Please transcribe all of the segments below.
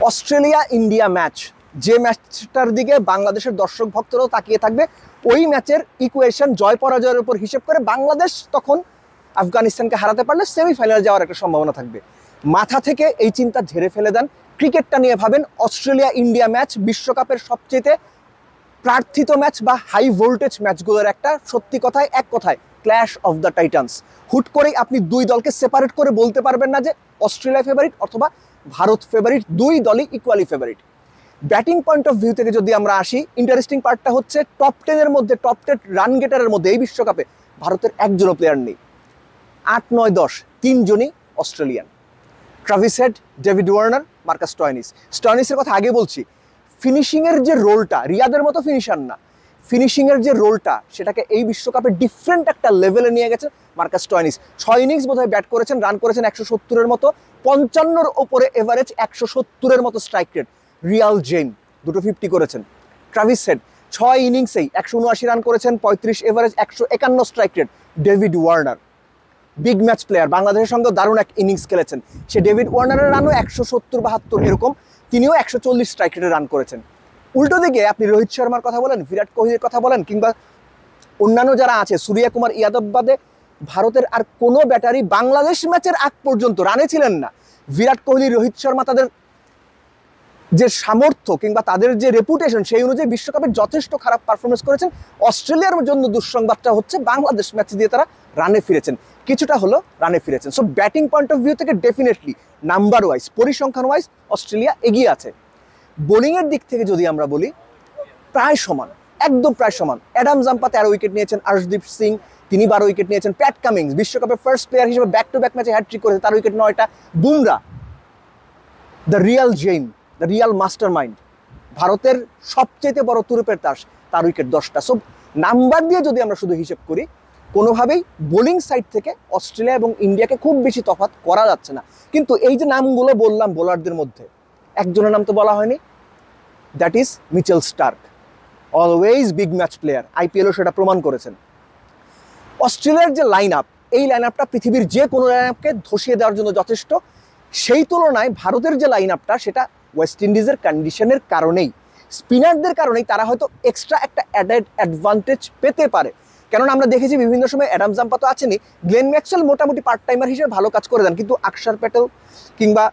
Australia India match, যে ম্যাচটার দিকে বাংলাদেশের দর্শক ভক্তরাও তাকিয়ে থাকবে, ওই ম্যাচের ইকুয়েশন জয় পরাজয়ের উপর হিসেব করে বাংলাদেশ তখন আফগানিস্তানকে হারাতে পারলে সেমিফাইনালে যাওয়ার একটা সম্ভাবনা থাকবে। মাথা থেকে এই চিন্তা ঝেড়ে ফেলে দেন, ক্রিকেটটা নিয়ে ভাবেন। অস্ট্রেলিয়া ইন্ডিয়া ম্যাচ বিশ্বকাপের সবচেয়ে প্রার্থিত ম্যাচ বা হাই ভোল্টেজ ম্যাচগুলোর একটা। সত্যি কথায় এক কথায় ক্ল্যাশ অফ দ্য টাইটান্স। হুট করেই আপনি দুই দলকে সেপারেট করে বলতে পারবেন না যে অস্ট্রেলিয়া ফেভারিট অথবা ভারত ফেভারিট, দুই দলই equally favourite. Batting point of view থেকে যদি আমরা আসি, ইন্টারেস্টিং পার্টটা হচ্ছে টপ 10-এর মধ্যে, টপ 10 রান গেটারের মধ্যে এই বিশ্বকাপে ভারতের একজনও প্লেয়ার নেই। 8, 9, 10 তিনজনই Australian. Travis Head, David Warner, Marcus স্টয়নিসের কথা আগে বলছি। ফিনিশিংয়ের যে রোলটা, রিয়াদের মতো ফিনিশার না, ফিনিশিংয়ের যে রোলটা সেটাকে এই বিশ্বকাপে ডিফারেন্ট একটা লেভেলে নিয়ে গেছে মার্কাস স্টয়নিস। 6 ইনিংস বোধহয় ব্যাট করেছেন, রান করেছেন 170-এর মতো, 55-র ওপরে এভারেজ, 170-এর মতো স্ট্রাইক রেট। রিয়াল জেইন 2 50 করেছেন। ট্রাভিস হেড 6 ইনিংসেই 179 রান করেছেন, 35 average, 151 strike rate. David Warner big match player, বাংলাদেশের সঙ্গে দারুণ এক ইনিংস খেলেছেন। সে ডেভিড ওয়ার্নারের রানও 170-72 এরকম, তিনিও 140 স্ট্রাইক রেটে রান করেছেন। উল্টো দিকে আপনি রোহিত শর্মার কথা বলেন, বিরাট কোহলির কথা বলেন, কিংবা অন্যান্য যারা আছে, সূর্য কুমার ইয়াদব বাদে ভারতের আর কোনো ব্যাটারি বাংলাদেশ ম্যাচের আগ পর্যন্ত রানে ছিলেন না। বিরাট কোহলি, রোহিত শর্মা তাদের যে সামর্থ্য কিংবা তাদের যে রেপুটেশন সেই অনুযায়ী বিশ্বকাপে যথেষ্ট খারাপ পারফরমেন্স করেছেন। অস্ট্রেলিয়ার জন্য দুঃসংবাদটা হচ্ছে বাংলাদেশ ম্যাচ দিয়ে তারা রানে ফিরেছেন, কিছুটা হলো রানে ফিরেছেন। So batting point of view থেকে ডেফিনেটলি নাম্বার ওয়াইজ, পরিসংখ্যান ওয়াইজ অস্ট্রেলিয়া এগিয়ে আছে। বোলিংয়ের দিক থেকে যদি আমরা বলি, প্রায় সমান, একদম প্রায় সমান। অ্যাডাম জাম্পা 13 উইকেট নিয়েছেন, আর্শদীপ সিং তিনি 12 উইকেট নিয়েছেন, প্যাট কামিংস বিশ্বকাপের ফার্স্ট প্লেয়ার হিসেবে ব্যাক টু ব্যাক ম্যাচে হ্যাট্রিক করেছে, তার উইকেট 9টা। Bumrah the real gem, the real mastermind, ভারতের সবচেয়ে বড় তুরুপের তাস, তার উইকেট 10টা। সব নাম্বার দিয়ে যদি আমরা শুধু হিসেব করি, কোনোভাবেই বোলিং সাইড থেকে অস্ট্রেলিয়া এবং ইন্ডিয়াকে খুব বেশি তফাৎ করা যাচ্ছে না। কিন্তু এই যে নামগুলো বললাম বোলারদের মধ্যে, একজনের নাম তো বলা হয়নি, that is Mitchell Starc. Always big match player, আইপিএলও সেটা প্রমাণ করেছেন। অস্ট্রেলিয়ার যে লাইন আপ, এই লাইন আপটা পৃথিবীর যে কোনো লাইন আপকে ধসিয়ে দেওয়ার জন্য যথেষ্ট। সেই তুলনায় ভারতের যে লাইন আপটা, সেটা ওয়েস্ট ইন্ডিজের কন্ডিশনের কারণেই, স্পিনারদের কারণেই তারা হয়তো এক্সট্রা একটা অ্যাডেড অ্যাডভান্টেজ পেতে পারে। কেননা আমরা দেখেছি বিভিন্ন সময় অ্যাডাম জাম্পা তো আছেনই, গ্লেন ম্যাক্সওয়েল মোটামুটি পার্ট টাইমার হিসেবে ভালো কাজ করে দেন, কিন্তু আকসার প্যাটেল কিংবা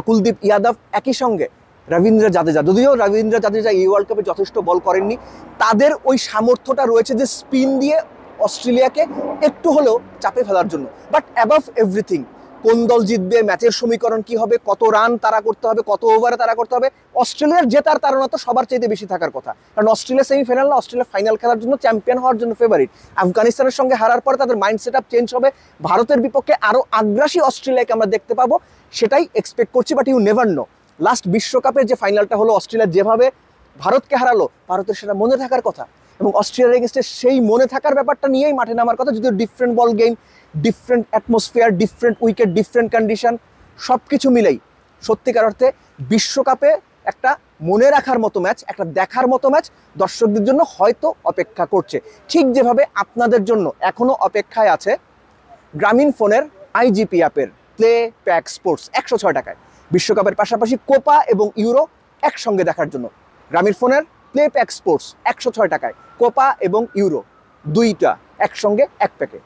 কুলদীপ যাদব, একই সঙ্গে রবীন্দ্র জাদেজা, যদিও রবীন্দ্র জাদেজা এই ওয়ার্ল্ড কাপে যথেষ্ট বল করেননি, তাদের ওই সামর্থ্যটা রয়েছে যে স্পিন দিয়ে অস্ট্রেলিয়াকে একটু হলেও চাপে ফেলার জন্য। বাট অ্যাবভ এভরিথিং, কোন দল জিতবে, ম্যাচের সমীকরণ কি হবে, কত রান তারা করতে হবে, কত ওভারে তারা করতে হবে, অস্ট্রেলিয়ার জেতার তাড়না তো সবার চাইতে বেশি থাকার কথা। কারণ অস্ট্রেলিয়া সেমিফাইনাল না, অস্ট্রেলিয়া ফাইনাল খেলার জন্য, চ্যাম্পিয়ন হওয়ার জন্য ফেভারিট। আফগানিস্তানের সঙ্গে হারার পরে তাদের মাইন্ড সেট আপ চেঞ্জ হবে, ভারতের বিপক্ষে আরও আগ্রাসী অস্ট্রেলিয়াকে আমরা দেখতে পাবো, সেটাই এক্সপেক্ট করছি। But you never know, last বিশ্বকাপের যে ফাইনালটা হলো, অস্ট্রেলিয়া যেভাবে ভারতকে হারালো, ভারতের সেটা মনে থাকার কথা, এবং অস্ট্রেলিয়ার এগেইনস্টে সেই মনে থাকার ব্যাপারটা নিয়েই মাঠে নামার কথা। যদিও different ball game, different atmosphere, different wicket, different condition, সব কিছু মিলেই সত্যিকার অর্থে বিশ্বকাপে একটা মনে রাখার মতো ম্যাচ, একটা দেখার মতো ম্যাচ দর্শকদের জন্য হয়তো অপেক্ষা করছে। ঠিক যেভাবে আপনাদের জন্য এখনও অপেক্ষায় আছে গ্রামীণ ফোনের আইজিপি অ্যাপের প্লে প্যাক স্পোর্টস 106 টাকায় বিশ্বকাপের পাশাপাশি কোপা এবং ইউরো একসঙ্গে দেখার জন্য। গ্রামীণ ফোনের প্লে প্যাক স্পোর্টস 106 টাকায় কোপা এবং ইউরো দুইটা একসঙ্গে এক প্যাকে।